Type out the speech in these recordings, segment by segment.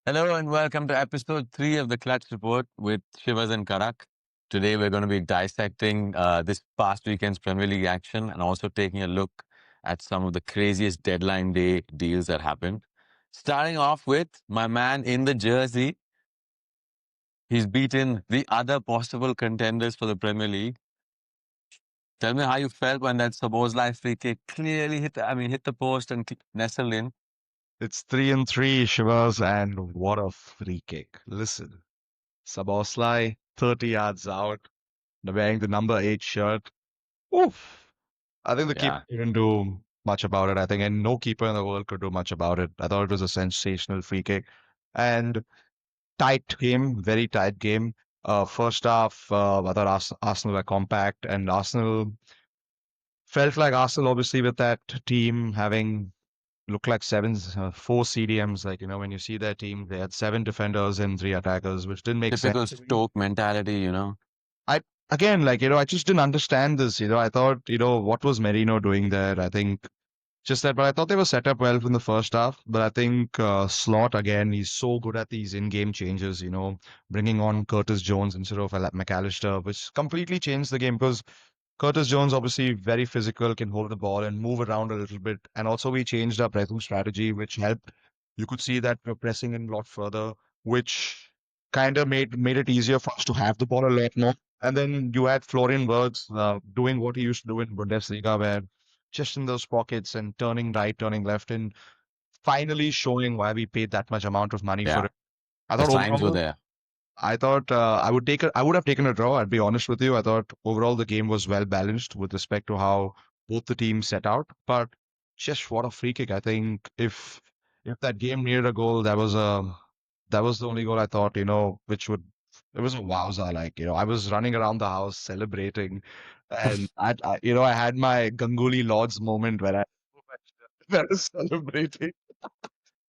Hello and welcome to episode 3 of the Clutch Report with Shivas and Karak. Today we're going to be dissecting this past weekend's Premier League action and also taking a look at some of the craziest deadline day deals that happened. Starting off with my man in the jersey. He's beaten the other possible contenders for the Premier League. Tell me how you felt when that Szoboszlai free kick clearly hit the post and nestled in. It's 3-3, Shivas, and what a free kick. Listen, Saboslai, 30 yards out, wearing the number 8 shirt. Oof. I think the keeper Yeah, didn't do much about it, I think, and no keeper in the world could do much about it. I thought it was a sensational free kick. And tight game, very tight game. First half, I thought Arsenal were compact, and Arsenal felt like Arsenal, obviously, with that team having look like four CDMs. Like, when you see their team, they had seven defenders and three attackers, which didn't make sense typical to me. Stoke mentality. I, again, like, I just didn't understand this. I thought, what was Merino doing there? I think just that, but I thought they were set up well from the first half. But I think Slot, again, he's so good at these in-game changes, bringing on Curtis Jones instead of McAllister, which completely changed the game because Curtis Jones, obviously very physical, can hold the ball and move around a little bit. And also, we changed our pressing strategy, which helped. You could see that we're pressing in a lot further, which kind of made it easier for us to have the ball a lot more. And then you had Florian Wirtz doing what he used to do in Bundesliga, where just in those pockets and turning right, turning left, and finally showing why we paid that much amount of money for Yeah, it. I the thought signs were overall, there. I thought I would have taken a draw. I'd be honest with you. I thought overall the game was well balanced with respect to how both the teams set out. But just what a free kick! I think if that game needed a goal, that was the only goal I thought which would it was a wowza. Like I was running around the house celebrating, and I had my Ganguly Lords moment where I was celebrating.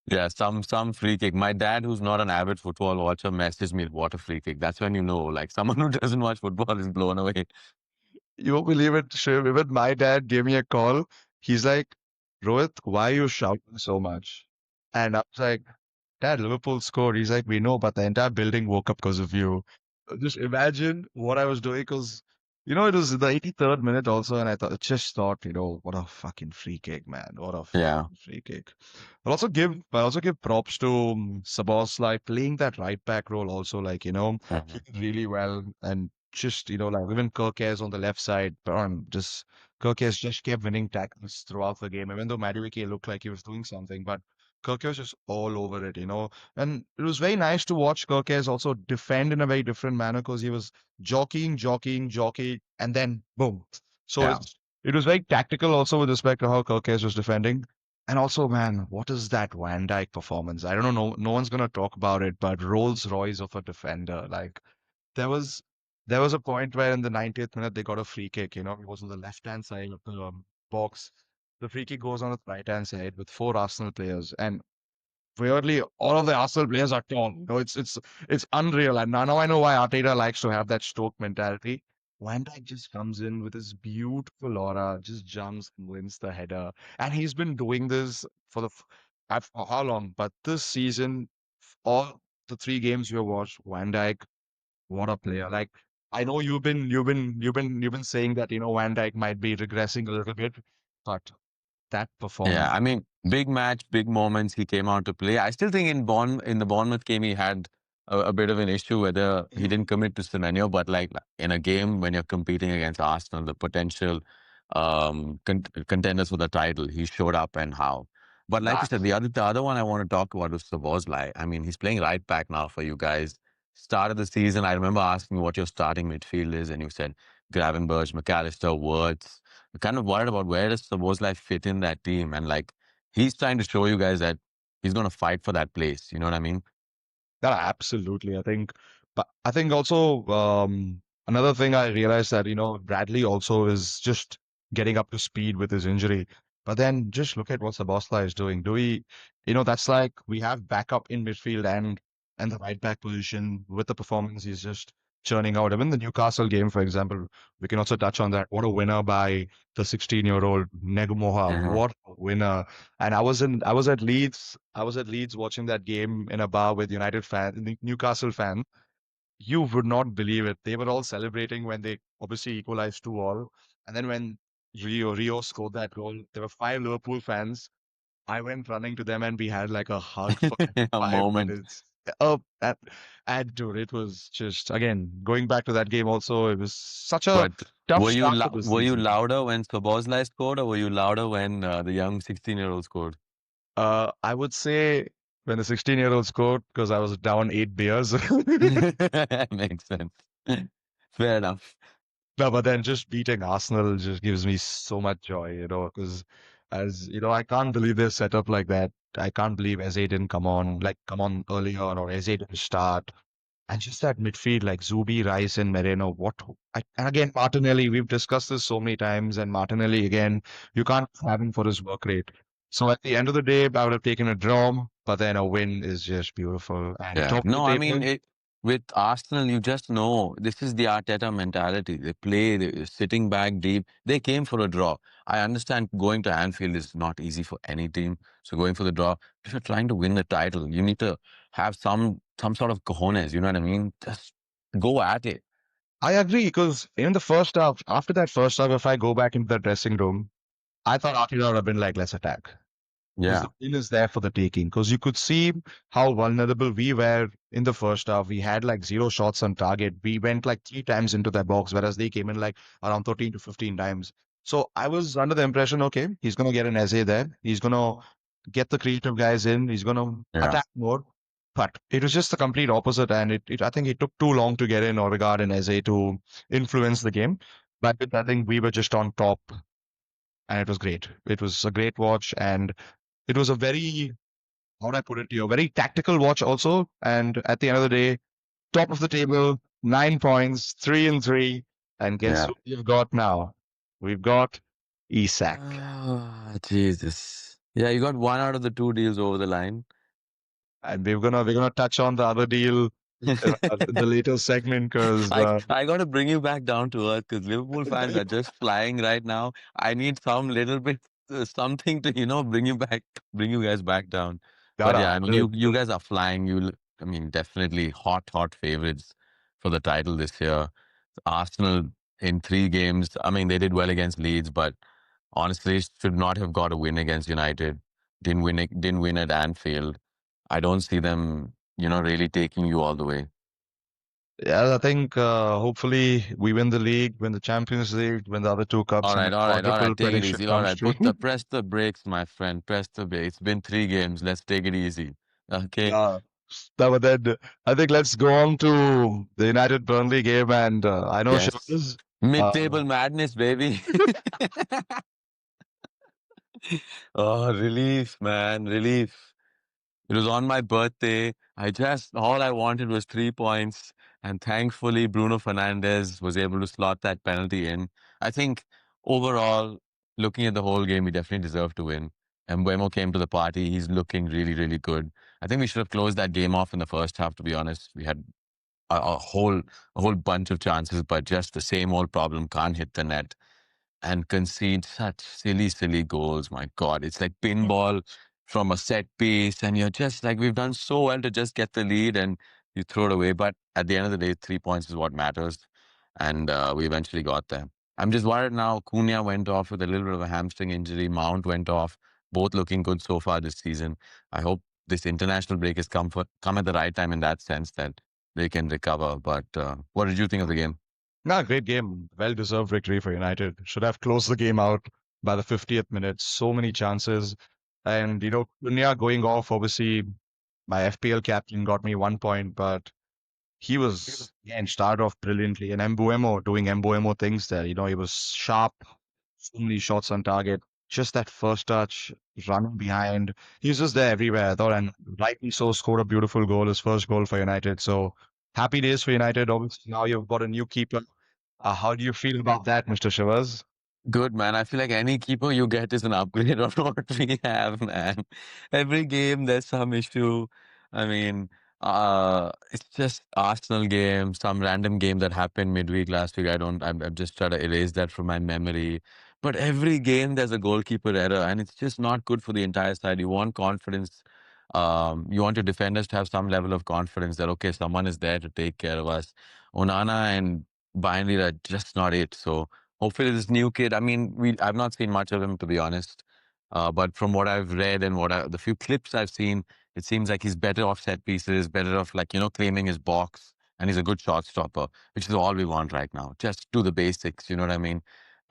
Yeah, some free kick. My dad, who's not an avid football watcher, messaged me, "What a free kick!" That's when you know, like someone who doesn't watch football is blown away. You won't believe it, Shiv. Even my dad gave me a call. He's like, Rohit, why are you shouting so much? And I was like, Dad, Liverpool scored. He's like, we know, but the entire building woke up because of you. Just imagine what I was doing because, it was the 83rd minute also, and just thought, what a fucking free kick, man. What a Yeah, fucking free kick. I'll also give props to Sabos, like playing that right back role also, like, he Mhm. did really well. And just, like even Kirkes on the left side, just Kirkes just kept winning tackles throughout the game, even though Madueke looked like he was doing something, but Kirk was just all over it. And it was very nice to watch Kirkes also defend in a very different manner because he was jockeying, and then boom. So yeah, it was very tactical also with respect to how Kirkes was defending. And also, man, what is that Van Dijk performance? I don't know, no one's gonna talk about it, but Rolls Royce of a defender. Like there was there was a point where in the 90th minute they got a free kick. It was on the left hand side of the box. The free kick goes on the right hand side with four Arsenal players, and weirdly, all of the Arsenal players are tall. It's unreal. And now I know why Arteta likes to have that Stoke mentality. Van Dijk just comes in with his beautiful aura, just jumps and wins the header. And he's been doing this for how long? But this season, all the three games we have watched, Van Dijk, what a player! Like I know you've been saying that Van Dijk might be regressing a little bit, but that yeah. performance. I mean, big match, big moments. He came out to play. I still think in the Bournemouth game, he had a bit of an issue whether he didn't commit to Semenyo, but like in a game when you're competing against Arsenal, the potential contenders for the title, he showed up and how. But like you said, the other one I want to talk about was Szoboszlai. I mean, he's playing right back now for you guys. Start of the season, I remember asking what your starting midfield is, and you said Gravenberch, McAllister, Words. I'm kind of worried about where does Szoboszlai fit in that team, and like he's trying to show you guys that he's going to fight for that place. You know what I mean? Yeah, absolutely. But I think also another thing I realized that Bradley also is just getting up to speed with his injury. But then just look at what Sabosla is doing. That's like we have backup in midfield and the right back position with the performance. He's just churning out. Even the Newcastle game, for example, we can also touch on that. What a winner by the 16-year-old Negumoha. Uh-huh. What a winner. And I was at Leeds watching that game in a bar with United fans, Newcastle fans. You would not believe it. They were all celebrating when they obviously equalized 2-2. And then when Rio scored that goal, there were five Liverpool fans. I went running to them and we had like a hug for like A five moment. minutes. Oh, and dude, it was just again going back to that game. Also, it was such a But tough start to the were you season. louder when Szoboszlai scored, or were you louder when the young 16-year-old scored? I would say when the 16-year-old scored because I was down 8 beers. Makes sense. Fair enough. No, but then just beating Arsenal just gives me so much joy, because as you know, I can't believe they're set up like that. I can't believe Eze didn't come on earlier, or Eze didn't start. And just that midfield, like Zubi, Rice, and Moreno. And again, Martinelli, we've discussed this so many times, and Martinelli, again, you can't have him for his work rate. So at the end of the day, I would have taken a draw, but then a win is just beautiful. And Yeah. top of the No, I mean table, it with Arsenal, you just know this is the Arteta mentality. They play, they're sitting back deep. They came for a draw. I understand going to Anfield is not easy for any team. So going for the draw, if you're trying to win the title, you need to have some sort of cojones, you know what I mean? Just go at it. I agree, because in the first half, after that first half, if I go back into the dressing room, I thought Arteta would have been like, let's attack. Because the Yeah. win is there for the taking. Because you could see how vulnerable we were in the first half. We had like zero shots on target. We went like three times into their box, whereas they came in like around 13 to 15 times. So I was under the impression, okay, he's going to get an essay there. He's going to get the creative guys in. He's going to Yeah. attack more. But it was just the complete opposite. And I think it took too long to get in Odegaard and Eze to influence the game. But I think we were just on top, and it was great. It was a great watch. And it was a very, how do I put it to you, a very tactical watch also. And at the end of the day, top of the table, 9 points, 3-3. And guess Yeah. who we've got now? We've got Isak. Ah, Jesus. Yeah, you got one out of the two deals over the line. And we're gonna touch on the other deal in the later segment because I got to bring you back down to earth because Liverpool fans are just flying right now. I need some little bit something to bring you guys back down. But yeah, Dada, I mean, you guys are flying. I mean, definitely hot favorites for the title this year. Arsenal in 3 games. I mean, they did well against Leeds, but honestly, should not have got a win against United. Didn't win at Anfield. I don't see them, really taking you all the way. yeah, I think hopefully we win the league, win the Champions League, win the other two cups, and the All right. quadruple Take it prediction easy. All comes right. true. Press the brakes, my friend. Press the brakes. It's been 3 games. Let's take it easy. Okay. Yeah. But then I think let's go on to the United Burnley game, and I know Yes. Shivas. Uh, Mid-table madness, baby. Oh, relief, man. Relief. It was on my birthday. All I wanted was 3 points. And thankfully, Bruno Fernandes was able to slot that penalty in. I think overall, looking at the whole game, we definitely deserved to win. And Mbeumo came to the party. He's looking really, really good. I think we should have closed that game off in the first half, to be honest. We had a whole bunch of chances, but just the same old problem, can't hit the net and concede such silly goals. My God, it's like pinball from a set piece, and you're just like, we've done so well to just get the lead, and you throw it away. But at the end of the day, 3 points is what matters, and we eventually got there. I'm just worried now. Cunha went off with a little bit of a hamstring injury. Mount went off. Both looking good so far this season. I hope this international break has come at the right time in that sense that they can recover. But what did you think of the game? nah, great game. Well deserved victory for United. Should have closed the game out by the 50th minute. So many chances. And, Cunha going off, obviously, my FPL captain got me 1 point, but he was, again, started off brilliantly. And Mbuemo doing Mbuemo things there. He was sharp, so many shots on target. Just that first touch, running behind. He's just there everywhere, I thought. And rightly so, scored a beautiful goal, his first goal for United. So happy days for United. Obviously, now you've got a new keeper. How do you feel about that, Mr. Shivers? Good, man. I feel like any keeper you get is an upgrade on what we have, man. Every game there's some issue. I mean, It's just Arsenal game, some random game that happened midweek last week. I'm just trying to erase that from my memory. But every game there's a goalkeeper error, and it's just not good for the entire side. You want confidence. You want your defenders to have some level of confidence that, okay, someone is there to take care of us. Onana and Burnley are just not it. So hopefully this new kid, I mean, I've not seen much of him, to be honest. But from what I've read and the few clips I've seen, it seems like he's better off set pieces, better off like, claiming his box, and he's a good shot stopper, which is all we want right now. Just do the basics, you know what I mean?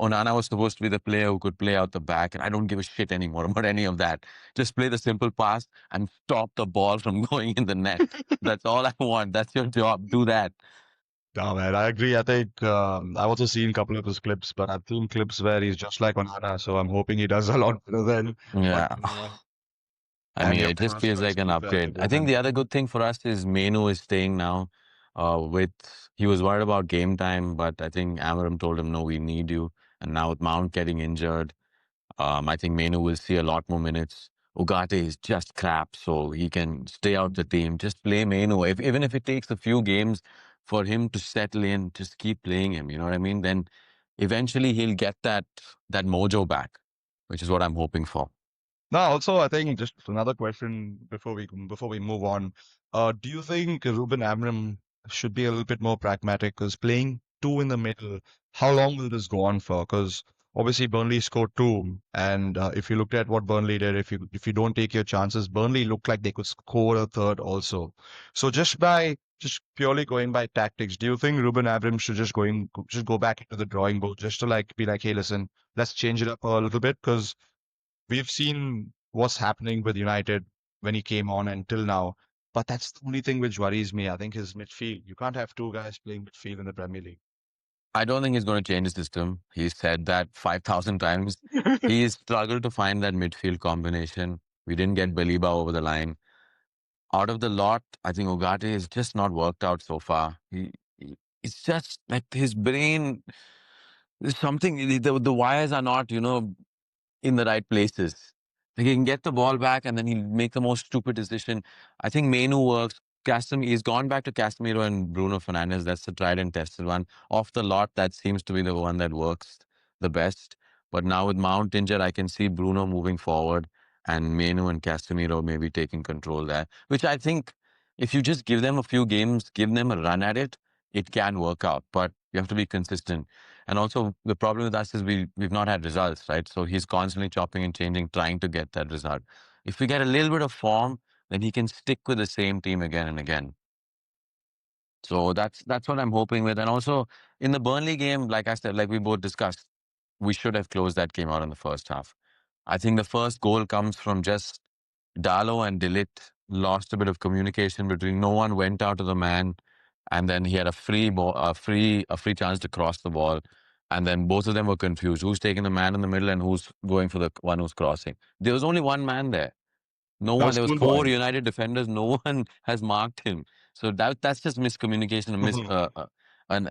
Onana was supposed to be the player who could play out the back, and I don't give a shit anymore about any of that. Just play the simple pass and stop the ball from going in the net. That's all I want. That's your job. Do that. No, man, I agree. I think I've also seen a couple of his clips, but I've seen clips where he's just like Onana, so I'm hoping he does a lot better than what. Yeah. I And mean, your it just fingers feels like crossed an keep well upgrade. I think beforehand. the other good thing for us is Menu is staying now. With He was worried about game time, but I think Amarim told him, no, we need you. And now with Mount getting injured, I think Menu will see a lot more minutes. Ugarte is just crap, so he can stay out the team. Just play Menu. Even if it takes a few games for him to settle in, just keep playing him. You know what I mean? Then eventually he'll get that mojo back, which is what I'm hoping for. No, also I think just another question before we move on. Do you think Ruben Amram should be a little bit more pragmatic? Because playing two in the middle, how long will this go on for? Because obviously Burnley scored two, and if you looked at what Burnley did, if you don't take your chances, Burnley looked like they could score a third also. So just purely going by tactics, do you think Ruben Amram should just go back into the drawing board just to like be like, hey, listen, let's change it up a little bit because we've seen what's happening with United when he came on until now. But that's the only thing which worries me. I think his midfield. You can't have two guys playing midfield in the Premier League. I don't think he's going to change the system. He's said that 5,000 times. He's struggled to find that midfield combination. We didn't get Baliba over the line. Out of the lot, I think Ugarte has just not worked out so far. It's just like his brain, there's something, the wires are not, in the right places. Like he can get the ball back and then he'll make the most stupid decision. I think Menu works. He's gone back to Casemiro and Bruno Fernandes. That's the tried and tested one. Off the lot, that seems to be the one that works the best. But now with Mount injured, I can see Bruno moving forward and Menu and Casemiro maybe taking control there, which I think if you just give them a few games, give them a run at it, it can work out. But you have to be consistent. And also the problem with us is we've not had results, right? So he's constantly chopping and changing, trying to get that result. If we get a little bit of form, then he can stick with the same team again and again. So that's what I'm hoping with. And also in the Burnley game, like I said, like we both discussed, we should have closed that game out in the first half. I think the first goal comes from just Darlow and Delit lost a bit of communication between. No one went out to the man, and then he had a free ball, a free chance to cross the ball, and then both of them were confused. Who's taking the man in the middle and who's going for the one who's crossing? There was only one man there. No That one. was There was four schoolboy. United defenders. No one has marked him. So that's just miscommunication. An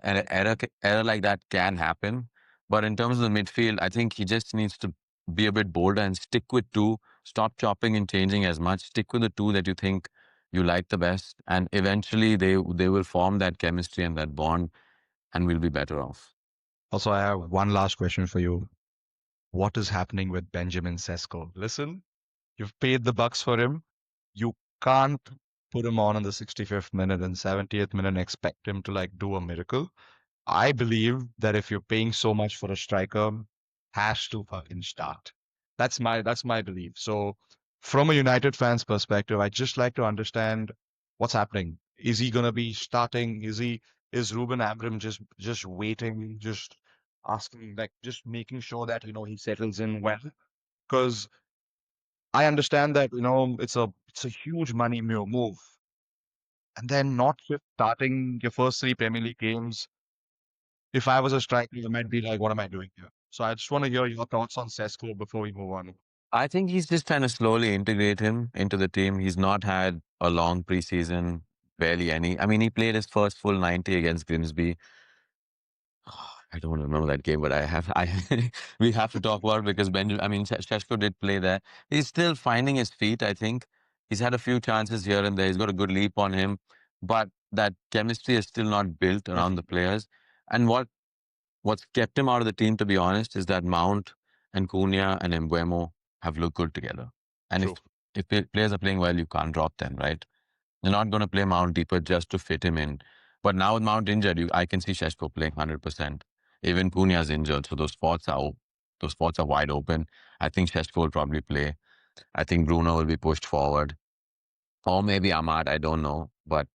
error like that can happen. But in terms of the midfield, I think he just needs to be a bit bolder and stick with two. Stop chopping and changing as much. Stick with the two that you think you like the best, and eventually they will form that chemistry and that bond, and we'll be better off. Also, I have one last question for you. What is happening with Benjamin Sesko? Listen, you've paid the bucks for him. You can't put him on in the 65th minute and 70th minute and expect him to like do a miracle. I believe that if you're paying so much for a striker, has to fucking start. That's my belief. So from a United fan's perspective, I just like to understand what's happening. Is he gonna be starting? Is Ruben Amram just waiting, just asking, like just making sure that he settles in well? Because I understand that it's a huge money move, and then not just starting your first three Premier League games. If I was a striker, I might be like, what am I doing here? So I just want to hear your thoughts on Sesko before we move on. I think he's just trying to slowly integrate him into the team. He's not had a long preseason, barely any. I mean, he played his first full 90 against Grimsby. I don't remember that game, but we have to talk about it because Sheshko did play there. He's still finding his feet, I think. He's had a few chances here and there. He's got a good leap on him, but that chemistry is still not built around the Mhm. players. And what's kept him out of the team, to be honest, is that Mount and Cunha and Embuemo have looked good together. And True. if players are playing well, you can't drop them, right? You're not going to play Mount deeper just to fit him in. But now with Mount injured, I can see Sheshko playing 100%. Even Cunha's injured, so those spots are wide open. I think Sheshko will probably play. I think Bruno will be pushed forward, or maybe Ahmad. I don't know, but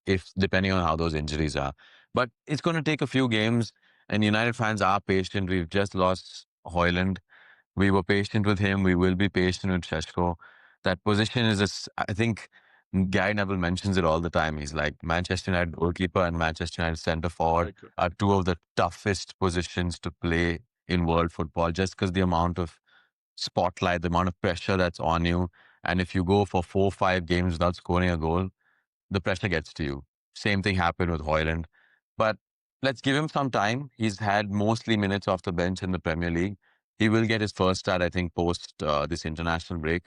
if depending on how those injuries are. But it's going to take a few games, and United fans are patient. We've just lost Hoyland. We were patient with him. We will be patient with Sheshko. That position is, I think, Gary Neville mentions it all the time. He's like, Manchester United goalkeeper and Manchester United centre forward Very good. are two of the toughest positions to play in world football, just because the amount of spotlight, the amount of pressure that's on you. And if you go for 4 or 5 games without scoring a goal, the pressure gets to you. Same thing happened with Hoyland. But let's give him some time. He's had mostly minutes off the bench in the Premier League. He will get his first start, I think, post this international break.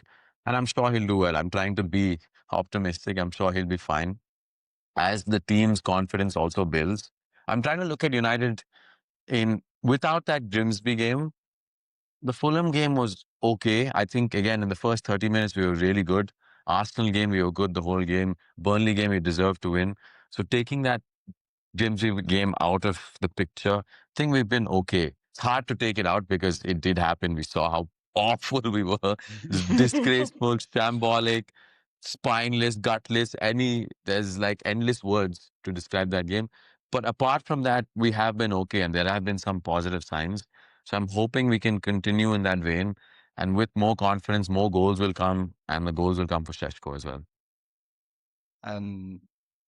And I'm sure he'll do well. I'm trying to be optimistic. I'm sure he'll be fine. As the team's confidence also builds, I'm trying to look at United in without that Grimsby game. The Fulham game was okay. I think, again, in the first 30 minutes, we were really good. Arsenal game, we were good the whole game. Burnley game, we deserved to win. So taking that Grimsby game out of the picture, I think we've been okay. It's hard to take it out because it did happen. We saw how awful we were. It's disgraceful, shambolic, spineless, gutless. There's like endless words to describe that game. But apart from that, we have been okay, and there have been some positive signs. So I'm hoping we can continue in that vein. And with more confidence, more goals will come, and the goals will come for Sheshko as well. And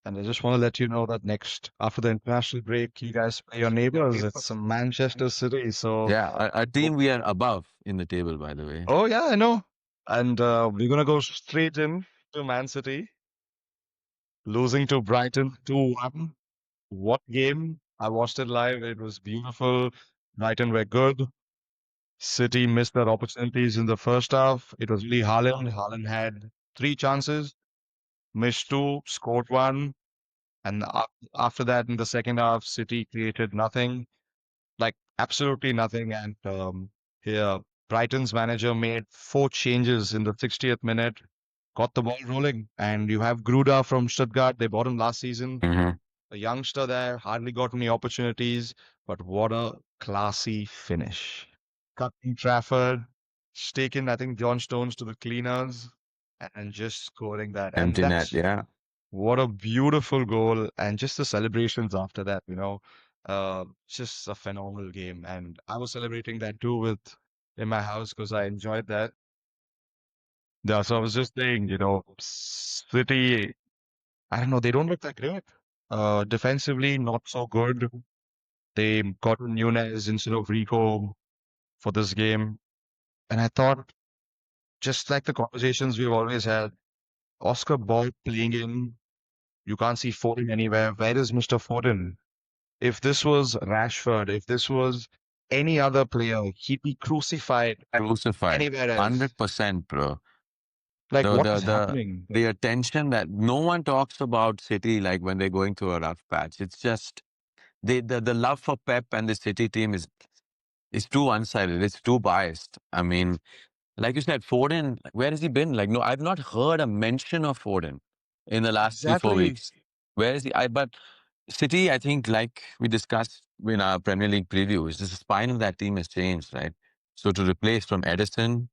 I just want to let you know that next after the international break, you guys play your neighbors. It's Manchester City. So, Yeah, a oh, team we are above in the table, by the way. oh yeah, I know. And we're gonna go straight in to Man City, losing to Brighton 2-1. What game? I watched it live. It was beautiful. Brighton were good. City missed their opportunities in the first half. It was really Haaland. Haaland had three chances, missed two, scored one. And after that, in the second half, City created nothing, like absolutely nothing. And here, Brighton's manager made four changes in the 60th minute, got the ball rolling. And you have Gruda from Stuttgart. They bought him last season. Hmm. A youngster there, hardly got any opportunities, but what a classy finish. Cutting Trafford, taking, I think, John Stones to the cleaners and just scoring that. And Empty net, that's yeah. what a beautiful goal. And just the celebrations after that, just a phenomenal game. And I was celebrating that too in my house because I enjoyed that. Yeah, so I was just saying, City, I don't know, they don't look that great. Defensively, not so good. They got Nunez instead of Rico for this game. And I thought, just like the conversations we've always had, Oscar Boyd playing in, you can't see Foden anywhere. Where is Mr. Foden? If this was Rashford, if this was any other player, he'd be crucified Crucified. anywhere else. 100%, bro. Like, The what the is the happening? the attention that no one talks about City like when they're going through a rough patch. It's just the love for Pep and the City team is too one-sided. It's too biased. I mean, like you said, Foden, like, where has he been? Like, no, I've not heard a mention of Foden in the last 3 4 Exactly. weeks. Where is he? But City, I think, like we discussed in our Premier League preview, is the spine of that team has changed, right? So to replace from Edison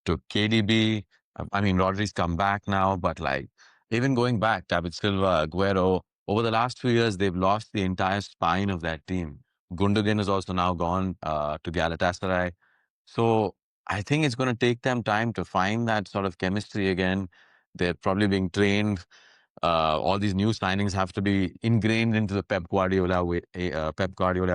to KDB. I mean, Rodri's come back now, but like even going back, David Silva, Aguero, over the last few years, they've lost the entire spine of that team. Gundogan is also now gone to Galatasaray. So I think it's going to take them time to find that sort of chemistry again. They're probably being trained. All these new signings have to be ingrained into the Pep Guardiola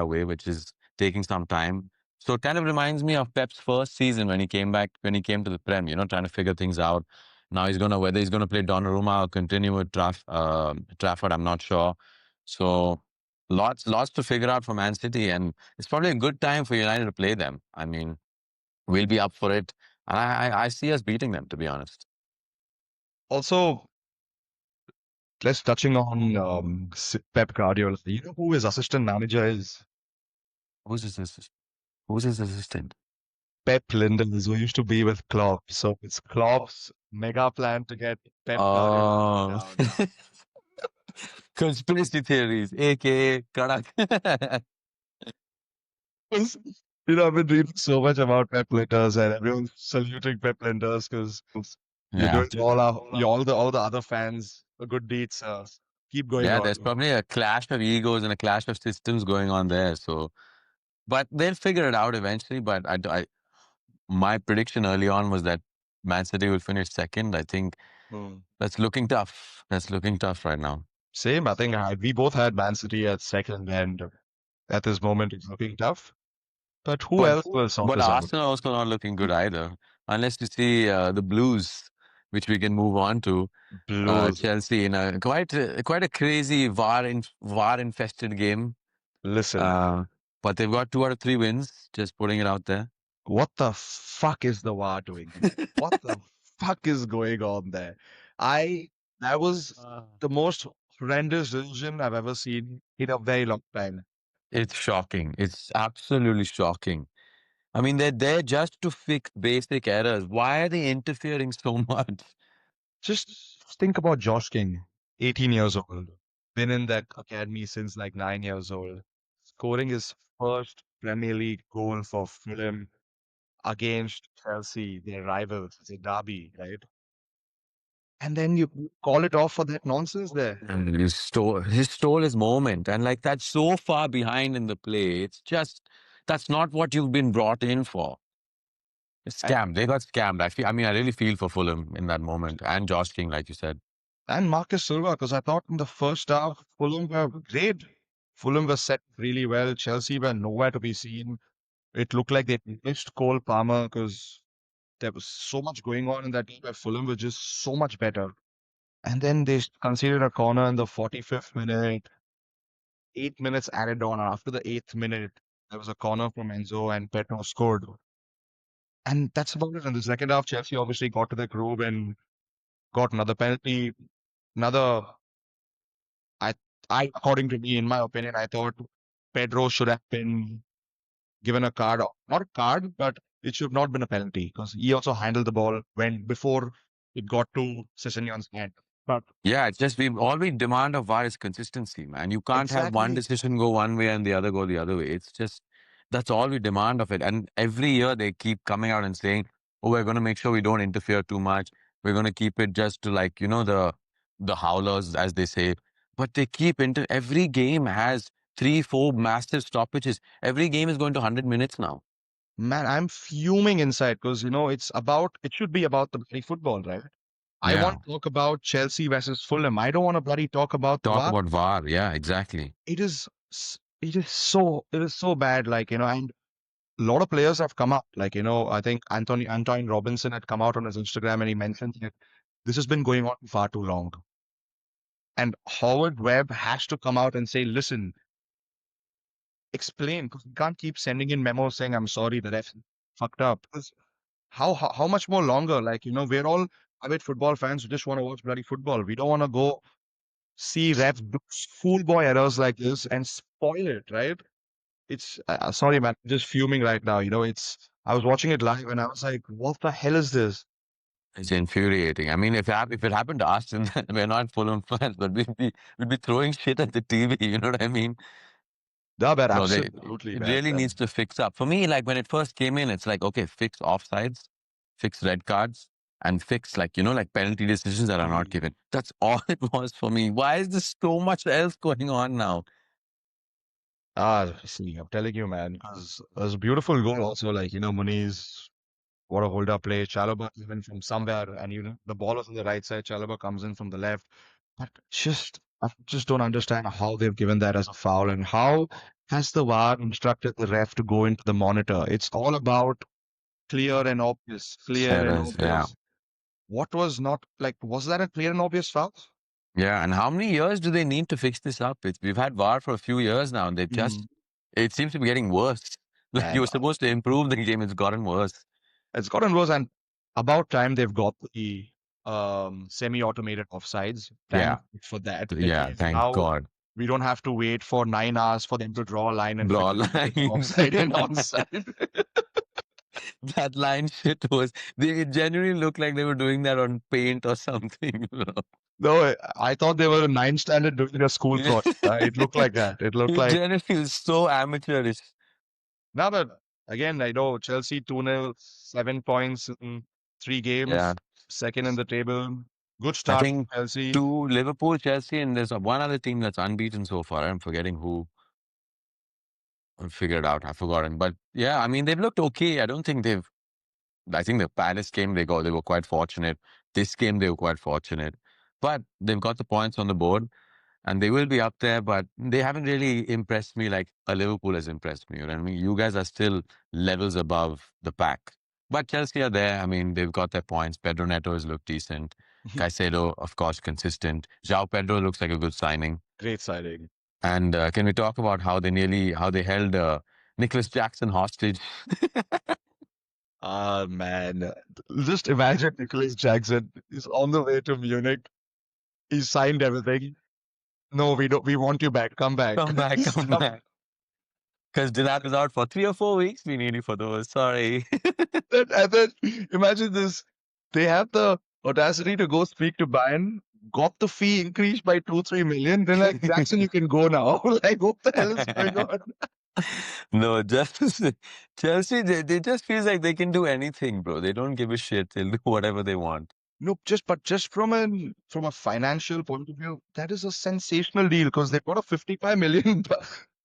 way, which is taking some time. So it kind of reminds me of Pep's first season when he came back, when he came to the Prem, trying to figure things out. Now whether he's gonna play Donnarumma or continue with Trafford, I'm not sure. So lots to figure out for Man City, and it's probably a good time for United to play them. I mean, we'll be up for it, and I see us beating them, to be honest. Also, let's touching on Pep Guardiola. You know who his assistant manager is? Who's his assistant? Who's his assistant? Pep Linders, who used to be with Klopp. So it's Klopp's mega plan to get Pep Guardiola Oh, down. conspiracy theories, aka Karak. You know, I've been reading so much about Pep Linders and everyone's saluting Pep Linders because you're Yeah. doing all the other fans a good deeds. Keep going Yeah, on. there's probably a clash of egos and a clash of systems going on there. So, but they'll figure it out eventually. But my prediction early on was that Man City will finish second. I think Hmm. that's looking tough. That's looking tough right now. Same, I think we both had Man City at second, and at this moment it's looking tough. But who But else will sort but this out? Arsenal also not looking good either, unless you see the Blues, which we can move on to. Blues. Chelsea in a quite a crazy VAR infested game. Listen, Uh, but they've got 2 out of 3 wins. Just putting it out there. what the fuck is the VAR doing there? What the fuck is going on there? I That was the most horrendous decision I've ever seen in a very long time. It's shocking. It's absolutely shocking. I mean, they're there just to fix basic errors. Why are they interfering so much? Just think about Josh King, 18 years old, been in that academy since like 9 years old, scoring his first Premier League goal for Fulham against Chelsea, their rivals. It's a derby, right? And then you call it off for that nonsense there. And he stole his moment. And like that's so far behind in the play. It's just, that's not what you've been brought in for. It's And, scammed. They got scammed. I mean, I really feel for Fulham in that moment. And Josh King, like you said. and Marcus Silva, because I thought in the first half, Fulham were great. Fulham was set really well. Chelsea were nowhere to be seen. It looked like they missed Cole Palmer because there was so much going on in that game where Fulham was just so much better. And then they conceded a corner in the 45th minute, 8 minutes added on. After the 8th minute, there was a corner from Enzo and Petro scored. And that's about it. In the second half, Chelsea obviously got to the groove and got another penalty. Another, I, according to me, in my opinion, I thought Pedro should have been given a card, not a card, but it should have not been a penalty because he also handled the ball when before it got to Sessegnon's hand. But Yeah, it's just all we demand of VAR is consistency, man. You can't have one exactly, decision go one way and the other go the other way. It's just that's all we demand of it. And every year they keep coming out and saying, "Oh, we're going to make sure we don't interfere too much. We're going to keep it just to like the howlers, as they say." But they keep into every game has 3, 4 massive stoppages. Every game is going to 100 minutes now. man, I'm fuming inside because it should be about the bloody football, right? I Yeah, want to talk about Chelsea versus Fulham. I don't want to bloody talk about the talk VAR. about VAR. Yeah, exactly. It is so bad, and a lot of players have come up. I think Antoine Robinson had come out on his Instagram and he mentioned that this has been going on far too long. And Howard Webb has to come out and say, listen, explain, because we can't keep sending in memos saying, I'm sorry, the ref fucked up. 'Cause how much more longer? We're all avid football fans who just want to watch bloody football. We don't want to go see refs do schoolboy errors like this and spoil it, right? It's sorry, man, I'm just fuming right now. I was watching it live and I was like, what the hell is this? It's infuriating. I mean, if it happened to us, then we're not Fulham fans, but we'd be throwing shit at the TV. You know what I mean? Yeah, man, No, absolutely, it man. really needs to fix up. For me, like when it first came in, it's like, okay, fix offsides, fix red cards, and fix like penalty decisions that are not Mm. given. That's all it was for me. Why is there so much else going on now? See, I'm telling you, man, because it was a beautiful goal also, Muniz, what a hold up play. Chalobah even from somewhere, and the ball was on the right side. Chalobah comes in from the left. But I just don't understand how they've given that as a foul and how has the VAR instructed the ref to go into the monitor. It's all about clear and obvious, clear and Errors, yeah. obvious. What was not was that a clear and obvious foul? Yeah, and how many years do they need to fix this up? We've had VAR for a few years now, and Mm. it seems to be getting worse. Like you And were supposed to improve the game, it's gotten worse. it's gotten worse. And about time they've got the semi-automated offsides. Yeah. Thank you for that. At Yeah. least Thank now God. we don't have to wait for 9 hours for them to draw a line and Draw figure out if it's line. offside and onside. That line shit was, they genuinely looked like they were doing that on paint or something. No, I thought they were a nine standard doing a school Yeah. project. It looked like that. It looked It like genuinely was so amateurish. now, but again, I know Chelsea 2-0, 7 points in 3 games, Yeah. second in the table. Good I start for think Chelsea. two Liverpool, Chelsea, and there's one other team that's unbeaten so far. I'm forgetting who. I'll figure it out. I've forgotten. But yeah, I mean, they've looked okay. I don't think they've. I think the Palace game they were quite fortunate. This game they were quite fortunate, but they've got the points on the board and they will be up there. But they haven't really impressed me like a Liverpool has impressed me. You know what I mean? You guys are still levels above the pack. But Chelsea are there. I mean, they've got their points. Pedro Neto has looked decent. Caicedo, of course, consistent. João Pedro looks like a good signing. Great signing. And can we talk about how they held Nicholas Jackson hostage? Ah, man. Just imagine Nicholas Jackson is on the way to Munich. He signed everything. No, we don't. We want you back. Come back. Come back, He's come come. back. Because Dilat is out for 3 or 4 weeks. We need you for those. Sorry. And then imagine this. They have the audacity to go speak to Bayern, got the fee increased by 2-3 million. They're like, Jackson, you can go now. Like, what the hell is going on? No, just Chelsea, they just feels like they can do anything, bro. They don't give a shit. They'll do whatever they want. No, just from a financial point of view, that is a sensational deal because they've got a 55 million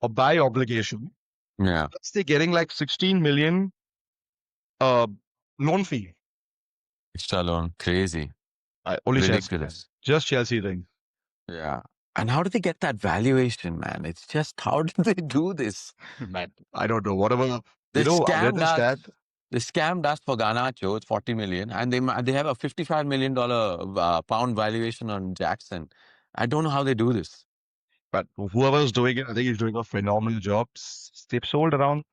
a buy obligation. Yeah. Plus they're getting like 16 million uh loan fee. Extra loan. Crazy. Only Chelsea can. Ridiculous. Just Chelsea thing. Yeah. And how did they get that valuation, man? It's just, how did they do this? Man, I don't know. Whatever. They I read scammed the us. stat. They scammed us for Garnacho. It's 40 million, and they have a $55 million pound valuation on Jackson. I don't know how they do this. But whoever's doing it, I think he's doing a phenomenal job. They've sold around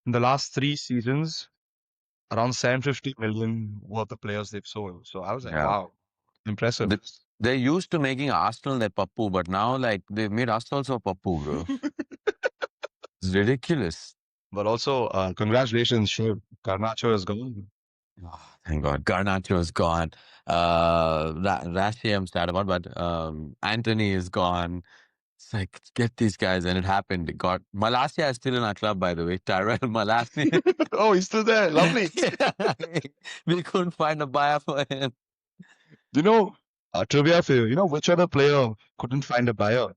in the last 3 seasons around 750 million worth of players they've sold. So I was like, Yeah. wow, impressive. They're used to making Arsenal their Pappu, but now like they've made us also Pappu, bro. It's ridiculous. But also, congratulations, Shiv. Garnacho is gone. Oh, thank God. Garnacho is gone. Rashi I'm sad about, but Anthony is gone. It's like, get these guys, and it happened. It got Malasia is still in our club, by the way. Tyrell Malasia. Oh, he's still there. Lovely. Yeah. We couldn't find a buyer for him. You know, trivia for you. You know which other player couldn't find a buyer?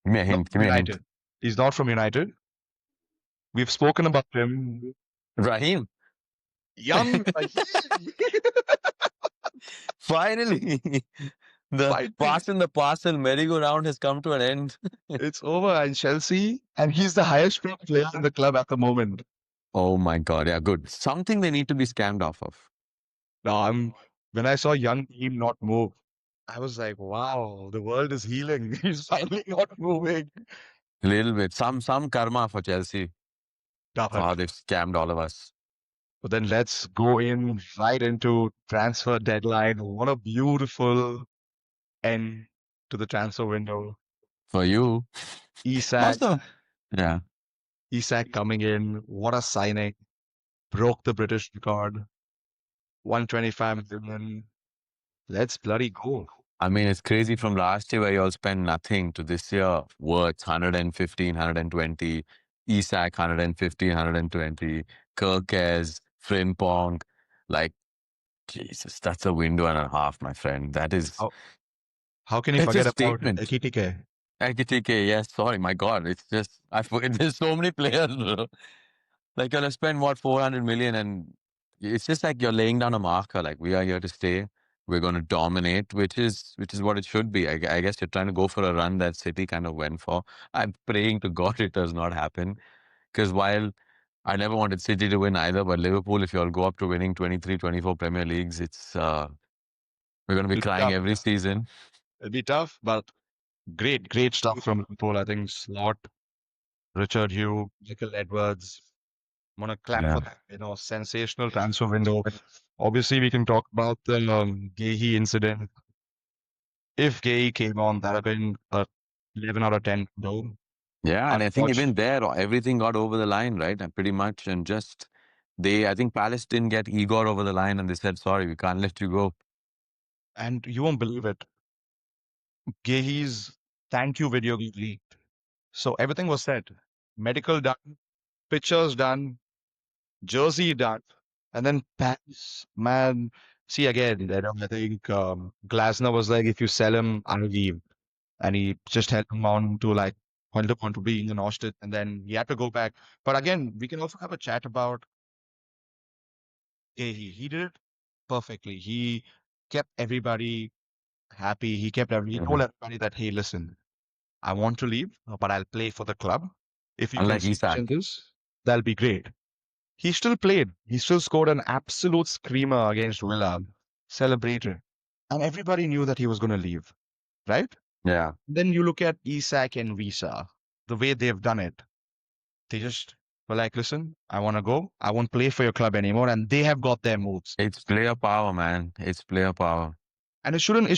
Give me a Not hint. Give from me a hint. United. He's not from United. We've spoken about him. Raheem. Young Raheem. Finally, the Finally, pass in the parcel merry-go-round has come to an end. it's over. And Chelsea, and he's the highest paid player in the club at the moment. Oh my God. Yeah, good. Something they need to be scammed off of. Now, when I saw young team not move, I was like, wow, the world is healing. He's finally not moving. A little bit. Some karma for Chelsea for But how they've scammed all of us. then let's go in right into transfer deadline. What a beautiful end to the transfer window. For you. Isak, Also, yeah. Isak coming in. What a signing. Broke the British record. 125 million. Let's bloody go. I mean, it's crazy from last year where you all spent nothing to this year worth 115, 120, Isak 115, 120, Kirkes, Frimpong. Like, Jesus, that's a window and a half, my friend. How can you It's a forget about statement. Ekitike? ITTK, yes, sorry, my God. It's just, I forget, there's so many players, bro. Like, you're gonna spend what, 400 million, and it's just like you're laying down a marker. Like, we are here to stay. We're going to dominate, which is what it should be. I guess you're trying to go for a run that City kind of went for. I'm praying to God it does not happen. Because while I never wanted City to win either, but Liverpool, if you all go up to winning 23, 24 Premier Leagues, we're going to be It'll be crying tough. every season. It'll be tough, but great stuff from Liverpool. I think Slot, Richard Hugh, Michael Edwards. Want to clap Yeah. for that, sensational transfer window. Obviously, we can talk about the Gehi incident. If Gehi came on, that would have been a 11 out of 10 though. Yeah, and I think even Unfortunately, there, everything got over the line, right? And pretty much, and just I think Palace didn't get Igor over the line, and they said, "Sorry, we can't let you go." and you won't believe it, Gehi's thank you video got leaked. So everything was set. Medical done, pictures done, jersey done, and then pants, man. See again, I think Glasner was like, if you sell him, I'll leave. And he just held him on to like on to being an hostage, and then he had to go back. But again, we can also have a chat about he did it perfectly. He kept everybody happy. He Mhm. told everybody that, hey, listen, I want to leave, but I'll play for the club. If you can Unlike see Isak. this, that'll be great. He still played. He still scored an absolute screamer against Villa, celebrated. And everybody knew that he was going to leave, right? Yeah, Then you look at Isak and Visa, the way they've done it. They just were like, listen, I want to go. I won't play for your club anymore. And they have got their moves. it's player power, man. It's player power. And it shouldn't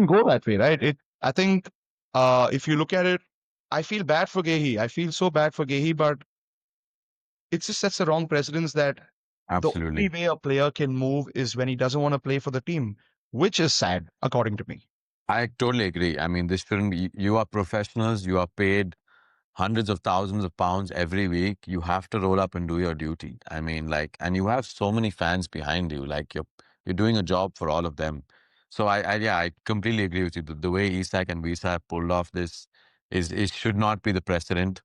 go that way, right? I think, if you look at it, I feel bad for Gehi. I feel so bad for Gehi, but it just sets the wrong precedence that the only Absolutely. way a player can move is when he doesn't want to play for the team, which is sad, according to me. I totally agree. I mean, this shouldn't be, you are professionals, you are paid hundreds of thousands of pounds every week. You have to roll up and do your duty. I mean, like, and you have so many fans behind you. Like, you're doing a job for all of them. So yeah, I completely agree with you. The way Isak and Visa have pulled off this is should not be the precedent.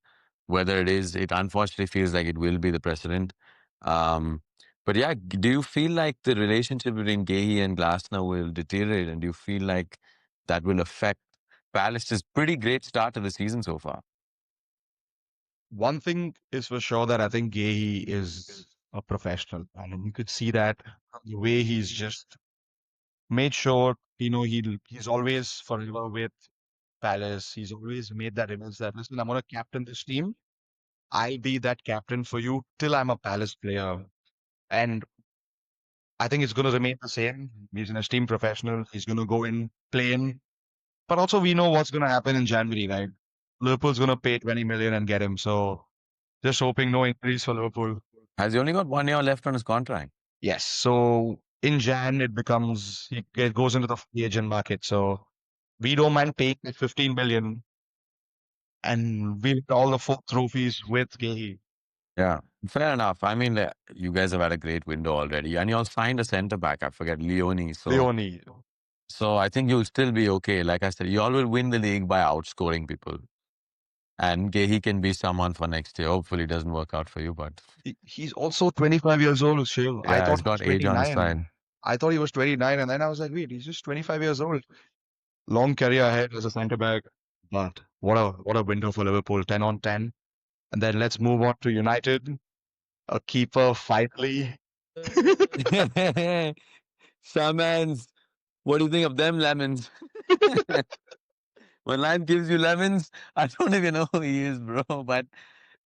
Whether it is, it unfortunately feels like it will be the precedent. Um, but yeah, do you feel like the relationship between Gehi and Glasner will deteriorate, and do you feel like that will affect Palace's pretty great start to the season so far? One thing is for sure that I think Gehi is a professional. And you could see that the way he's just made sure, he's always forever with Palace. He's always made that image that, listen, I'm going to captain this team. I'll be that captain for you till I'm a Palace player. And I think it's going to remain the same. He's an esteemed professional. He's going to go in, play in. But also, we know what's going to happen in January, right? Liverpool's going to pay 20 million and get him. So just hoping no increase for Liverpool. Has he only got 1 year left on his contract? Yes. So in Jan, it goes into the free agent market. So we don't mind paying that 15 million and we get all the four trophies with Gehi. Yeah, fair enough. I mean, you guys have had a great window already, and you all signed a centre back. I forget Leone. Leone. So I think you'll still be okay. Like I said, you all will win the league by outscoring people, and he can be someone for next year. Hopefully, it doesn't work out for you, but He's also 25 years old, Shiv. I yeah, thought he's he was got age on his 29. side. I thought he was 29, and then I was like, wait, he's just 25 years old. Long career ahead as a centre back. But what a window for Liverpool, 10 on 10. And then let's move on to United. A keeper finally. Shamans, what do you think of them lemons? When life gives you lemons, I don't even know who he is, bro. But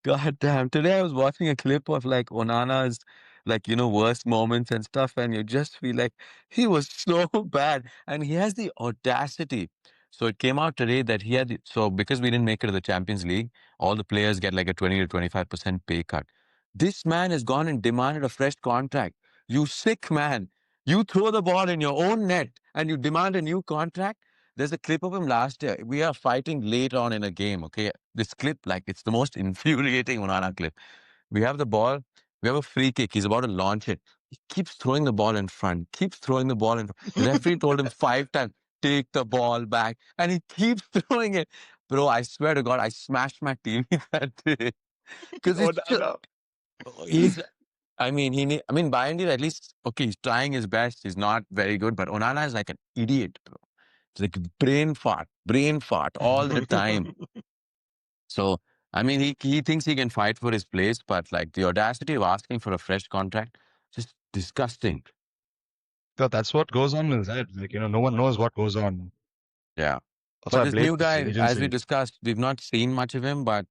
God damn. Today I was watching a clip of like Onana's like, worst moments and stuff, and you just feel like he was so bad. And he has the audacity. So it came out today that so because we didn't make it to the Champions League, all the players get like a 20 to 25% pay cut. This man has gone and demanded a fresh contract. You sick man. You throw the ball in your own net and you demand a new contract. There's a clip of him last year. We are fighting late on in a game, okay? This clip, like, it's the most infuriating Onana clip. We have the ball, we have a free kick. He's about to launch it. He keeps throwing the ball in front, keeps throwing the ball in front. The referee told him 5 times, take the ball back, and he keeps throwing it. Bro, I swear to God, I smashed my TV that day. Because Oh, it's no, just, no. I mean, Bayandi, at least, okay, he's trying his best. He's not very good, but Onana is like an idiot, bro. It's like brain fart all the time. So, I mean, he thinks he can fight for his place, but like the audacity of asking for a fresh contract, just disgusting. So that's what goes on with that. Like, no one knows what goes on. Yeah. Also, But I this blame new the guy, as we agency. discussed, we've not seen much of him, but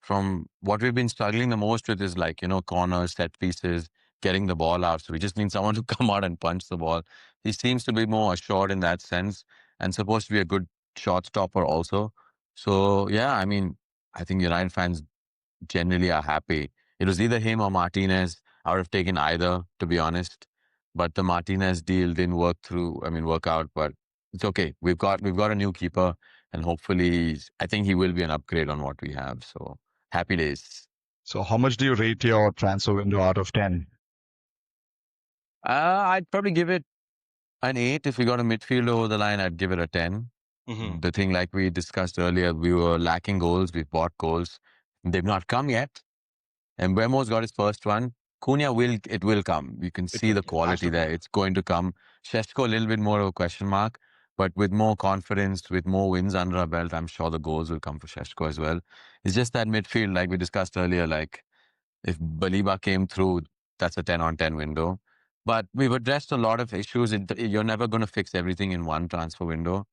from what we've been struggling the most with is like, corners, set pieces. getting the ball out. So we just need someone to come out and punch the ball. He seems to be more assured in that sense and supposed to be a good shot stopper also. So yeah, I mean, I think United fans generally are happy. It was either him or Martinez. I would have taken either, to be honest. But the Martinez deal didn't work through. I mean, work out. But it's okay. We've got a new keeper, and hopefully, I think he will be an upgrade on what we have. So happy days. So how much do you rate your transfer window out of 10? I'd probably give it an 8. If we got a midfielder over the line, I'd give it a 10. Hmm. The thing, like we discussed earlier, we were lacking goals. We bought goals. They've not come yet. And Bremo's got his first one. Cunha it will come. You can It see will, the has quality to there. come. It's going to come. Sheshko, a little bit more of a question mark, but with more confidence, with more wins under our belt, I'm sure the goals will come for Sheshko as well. It's just that midfield, like we discussed earlier, like if Baliba came through, that's a 10 on 10 window. But we've addressed a lot of issues. You're never going to fix everything in one transfer window,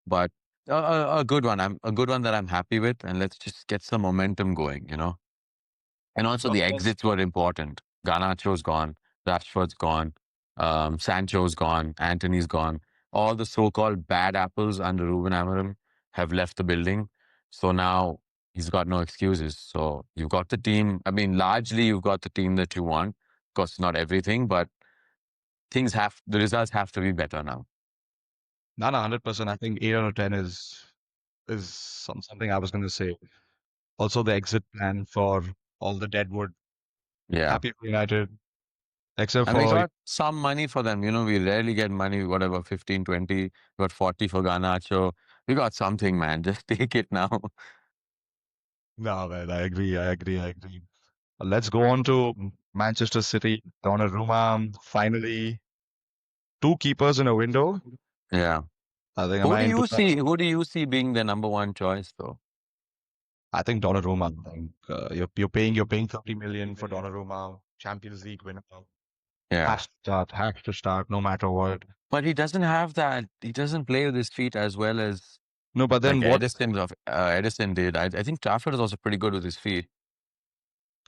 but a good one. I'm a good one that I'm happy with, and let's just get some momentum going, you know? And also Well, the yes. exits were important. Garnacho's gone, Rashford's gone, Sancho's gone, Anthony's gone. All the so-called bad apples under Ruben Amorim have left the building. So now he's got no excuses. So you've got the team. I mean, largely you've got the team that you want. Of course, not everything, but the results have to be better now. Not 100%. I think 8 out of 10 is something I was going to say. Also, the exit plan for all the Deadwood. Yeah. Happy for United, except And we for got some money for them. You know, we rarely get money, whatever, 15, 20. We got 40 for Garnacho. We got something, man. Just take it now. no, man. I agree. I agree. I agree. Let's go on to Manchester City. Donnarumma finally two keepers in a window. Yeah. I think am I into that? Who do you see being the number one choice though? I think Donnarumma. I think you're paying 30 million for Donnarumma, Champions League winner. Yeah. Has to start no matter what. But he doesn't have that. He doesn't play with his feet as well as No, but then like what? Edison did. I think Trafford is also pretty good with his feet,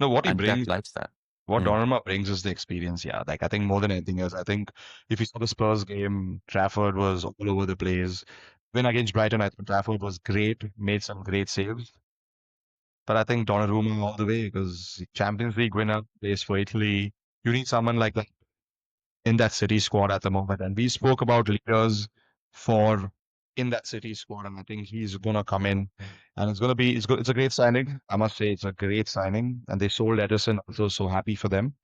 No, what he and Pep brings, likes that. what Mm. Donnarumma brings is the experience. Yeah, like I think more than anything else, I think if you saw the Spurs game, Trafford was all over the place. Win against Brighton, I think Trafford was great, made some great saves. But I think Donnarumma all the way because Champions League winner plays for Italy. You need someone like that in that City squad at the moment. And we spoke about leaders for in that City squad, and I think he's gonna come in, and it's gonna be it's good. It's a great signing. I must say, it's a great signing, and they sold Edison. Also, so happy for them.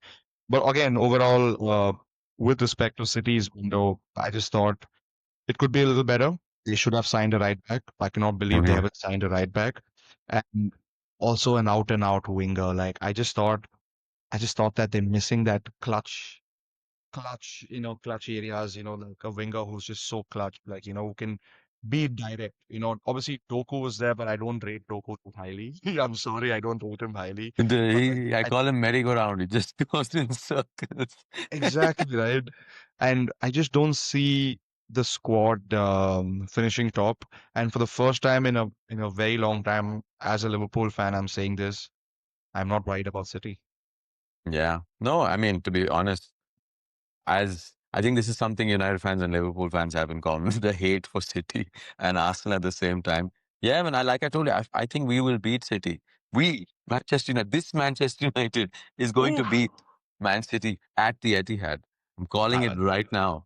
But again, overall, with respect to City's window, I just thought it could be a little better. They should have signed a right back. I cannot believe they Mhm. haven't signed a right back, and also an out and out winger. Like I just thought that they're missing that clutch areas, like a winger who's just so clutch, like, who can be direct. Obviously Doku was there, but I don't rate Doku too highly. I'm sorry, I don't rate him highly. But I I call him merry-go-round. He just goes in circles. exactly right. And I just don't see the squad finishing top. And for the first time in a very long time, as a Liverpool fan, I'm saying this. I'm not worried about City. Yeah. No, I mean, to be honest, as I think this is something United fans and Liverpool fans have in common, the hate for City and Arsenal at the same time. Yeah, man, like I told you, I think we will beat City. Manchester United, this Manchester United is going to Oof. beat Man City at the Etihad. I'm calling it Uh, right now.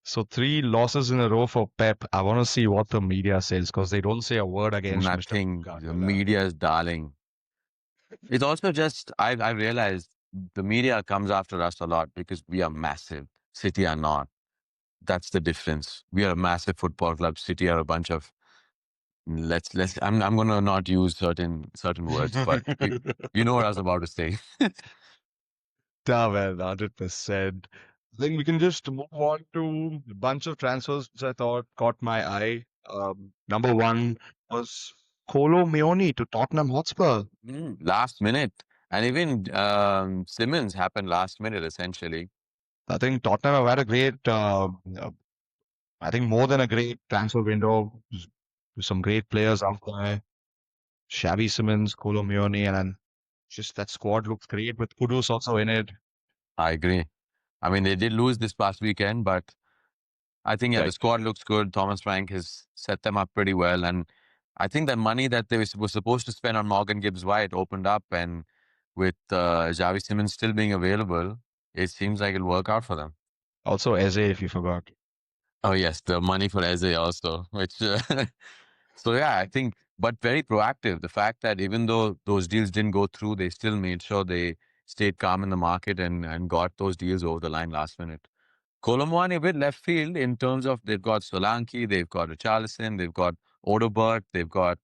So three losses in a row for Pep. I want to see what the media says because they don't say a word against Mr. Nothing. The Guardiola. media is darling. It's also just, I realized the media comes after us a lot because we are massive. City are not. That's the difference. We are a massive football club. City are a bunch of let's I'm gonna not use certain words, but you know what I was about to say. Yeah, man, 100%. I think we can just move on to a bunch of transfers which I thought caught my eye. Number one was Kolo Meoni to Tottenham Hotspur. Last minute. And even Simmons happened last minute essentially. I think Tottenham have had a great, I think more than a great transfer window. Some great players out there. Xavi Simmons, Kolo Meoni, and then just that squad looks great with Kudus also in it. I agree. I mean, they did lose this past weekend, but I think, yeah, the Right. squad looks good. Thomas Frank has set them up pretty well. And I think the money that they were supposed to spend on Morgan Gibbs White opened up. And with Javi Simmons still being available, it seems like it'll work out for them. Also, Eze, if you forgot. Oh, yes, the money for Eze also, which, so yeah, I think, but very proactive. The fact that even though those deals didn't go through, they still made sure they stayed calm in the market and got those deals over the line last minute. Colomwani a bit left field in terms of they've got Solanke, they've got Richarlison, they've got Odobert, they've got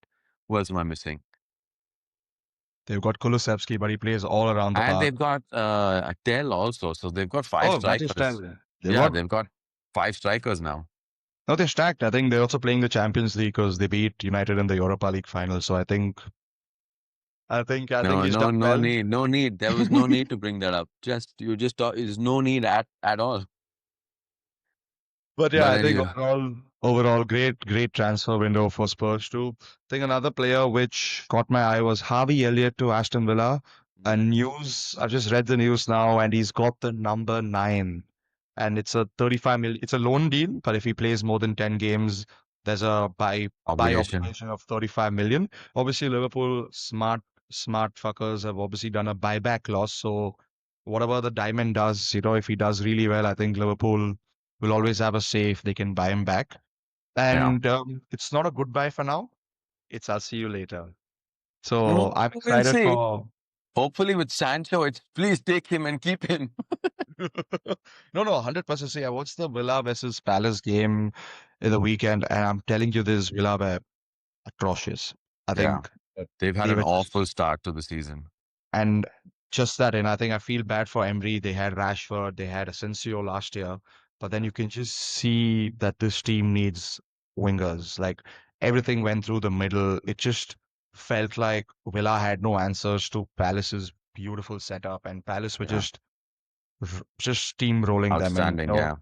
who else am I missing? They've got Kulusevski, but he plays all around the And park. they've got Attell also. So they've got five Oh, Matis strikers. Tell. They've Yeah, got they've got five strikers now. no, they're stacked. I think they're also playing the Champions League because they beat United in the Europa League final. So I think No, he's no, done no well. need, no need. There was no need to bring that up. There's no need at all. But yeah, But I think anyway, overall, great transfer window for Spurs too. I think another player which caught my eye was Harvey Elliott to Aston Villa. I just read the news now, and he's got the number 9, and it's a 35 million. It's a loan deal, but if he plays more than 10 games, there's a buy obligation. obligation of 35 million. Obviously, Liverpool smart fuckers have obviously done a buyback clause. So whatever the diamond does, if he does really well, I think Liverpool will always have a say if they can buy him back. Yeah. And it's not a goodbye for now. It's I'll see you later. So I'm We'll excited see. for. Hopefully with Sancho, it's please take him and keep him. No, 100%. See, I watched the Villa versus Palace game in the weekend, and I'm telling you, this Villa were atrocious. I Yeah. think that They've had they an were just. awful start to the season. And just that, and I think I feel bad for Emery. They had Rashford, they had Asensio last year, but then you can just see that this team needs wingers. Like everything went through the middle. It just felt like Villa had no answers to Palace's beautiful setup, and Palace were Yeah. just steamrolling them. And Outstanding. Yeah.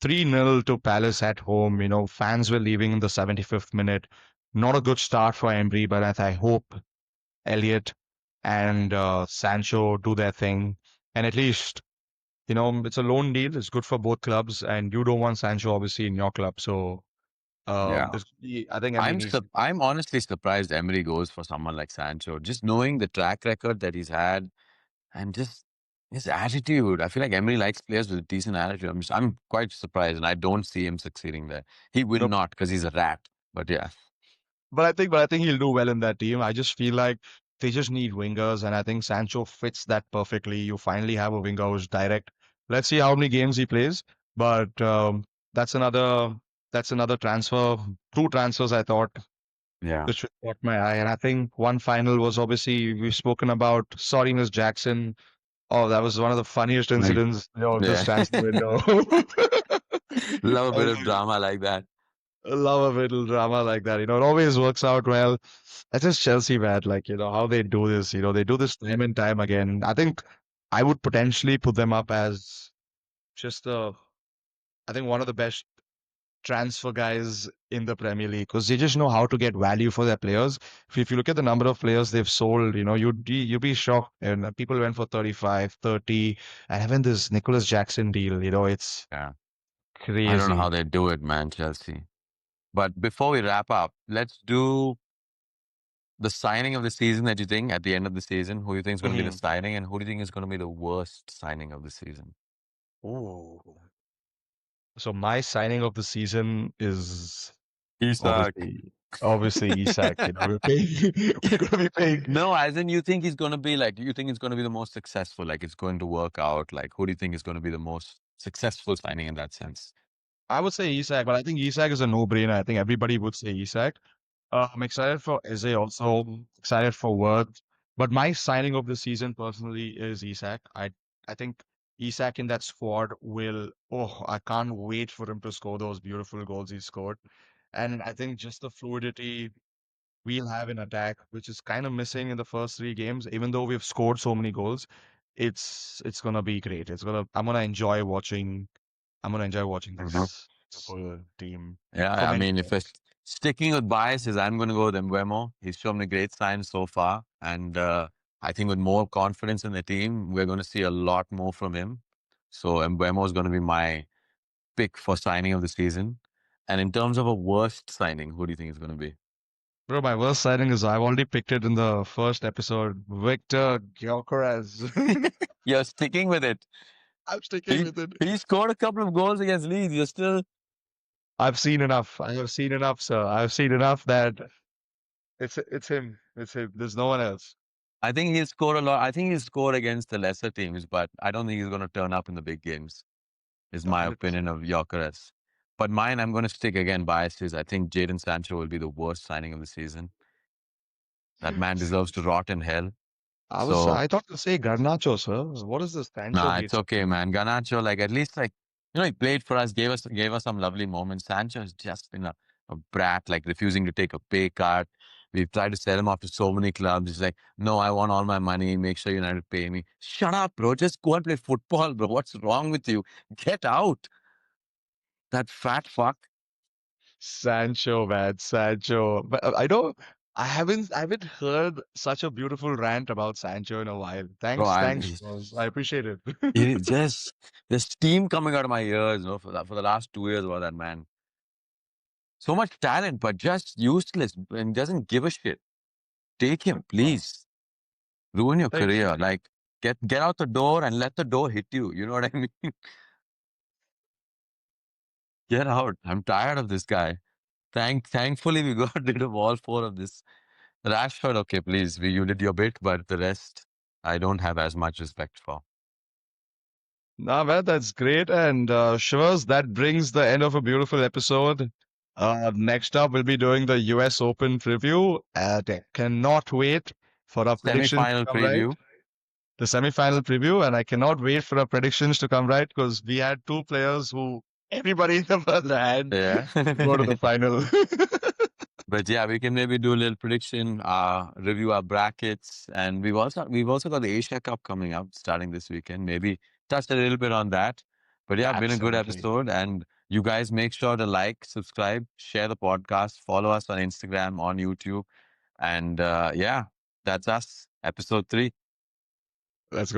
3-0 to Palace at home. Fans were leaving in the 75th minute. Not a good start for Emery, but I hope Elliott and Sancho do their thing. And at least, it's a loan deal. It's good for both clubs. And you don't want Sancho, obviously, in your club. So Yeah. I think Emery needs. I'm honestly surprised Emery goes for someone like Sancho. Just knowing the track record that he's had and just his attitude. I feel like Emery likes players with a decent attitude. I'm quite surprised, and I don't see him succeeding there. He will No, not because he's a rat. But yeah, but I think he'll do well in that team. I just feel like they just need wingers, and I think Sancho fits that perfectly. You finally have a winger who's direct. Let's see how many games he plays. But that's another that's another transfer. Two transfers, I thought, yeah, which caught my eye. And I think one final was obviously we've spoken about Sorry Miss Jackson. Oh, that was one of the funniest like incidents, of this yeah, transfer window. love a I bit was of like, drama like that. I love a little drama like that. It always works out well. That's just Chelsea, man. Like, how they do this. They do this time and time again. I think I would potentially put them up as just I think one of the best transfer guys in the Premier League because they just know how to get value for their players. If you look at the number of players they've sold, you'd be shocked. And people went for 35, 30, and even this Nicholas Jackson deal, it's Yeah, I don't know how crazy. they do it, man, Chelsea. But before we wrap up, let's do the signing of the season that you think at the end of the season. Who you think is going to be the Mhm. signing, and who do you think is going to be the worst signing of the season? Ooh. So my signing of the season is Isak. obviously Isak. We're paying, we're going to be paying. No, as in you think he's going to be like, you think it's going to be the most successful, like it's going to work out. Like, who do you think is going to be the most successful signing in that sense? I would say Isak, but I think Isak is a no-brainer. I think everybody would say Isak. I'm excited for Eze also, excited for Worth. But my signing of the season personally is Isak. I think Isak in that squad I can't wait for him to score those beautiful goals he scored. And I think just the fluidity we'll have in attack, which is kind of missing in the first three games, even though we've scored so many goals, it's gonna be great. I'm gonna enjoy watching Mhm. this Liverpool team Yeah, for I many mean, if years. it's sticking with biases, I'm going to go with Mbeumo. He's shown me great signs so far. And I think with more confidence in the team, we're going to see a lot more from him. So Mbemo is going to be my pick for signing of the season. And in terms of a worst signing, who do you think is going to be? Bro, my worst signing is I've already picked it in the first episode. Victor Gyökeres. You're sticking with it. I'm sticking He with it. he scored a couple of goals against Leeds. You're still. I've seen enough. I have seen enough, sir. I've seen enough that it's him. It's him. There's no one else. I think he'll score a lot. I think he'll score against the lesser teams, but I don't think he's going to turn up in the big games. Is my opinion 100%. of Gyökeres. But mine, I'm going to stick again. Biased is I think Jadon Sancho will be the worst signing of the season. That man deserves to rot in hell. So I thought to say Garnacho, sir. What is this Sancho nah, it's hate okay, segment? man. Garnacho, like at least like he played for us, gave us some lovely moments. Sancho has just been a brat, like refusing to take a pay cut. We've tried to sell him off to so many clubs. He's like, no, I want all my money. Make sure United pay me. Shut up, bro. Just go and play football, bro. What's wrong with you? Get out. That fat fuck. Sancho, man, Sancho. But I haven't heard such a beautiful rant about Sancho in a while. Bro, Thanks, Rose. I appreciate it. it just there's steam coming out of my ears, for the last 2 years about that man. So much talent, but just useless and doesn't give a shit. Take him, please. Ruin your Like career. Like get out the door and let the door hit you. You know what I mean? Get out. I'm tired of this guy. Thankfully we got rid of all four of this. Rashford, okay, please. You did your bit, but the rest I don't have as much respect for. Nah, man, that's great. And Shivers, that brings the end of a beautiful episode. Next up, we'll be doing the US Open preview. I cannot wait for our predictions to Semi-final come right. preview. The semi-final preview, and I cannot wait for our predictions to come right because we had two players who everybody in the world had Yeah. to go to the final. But yeah, we can maybe do a little prediction, review our brackets, and we've also got the Asia Cup coming up starting this weekend. Maybe touch a little bit on that. But yeah, been a good Absolutely. episode, and you guys make sure to like, subscribe, share the podcast, follow us on Instagram, on YouTube, and yeah, that's us, episode 3. Let's go.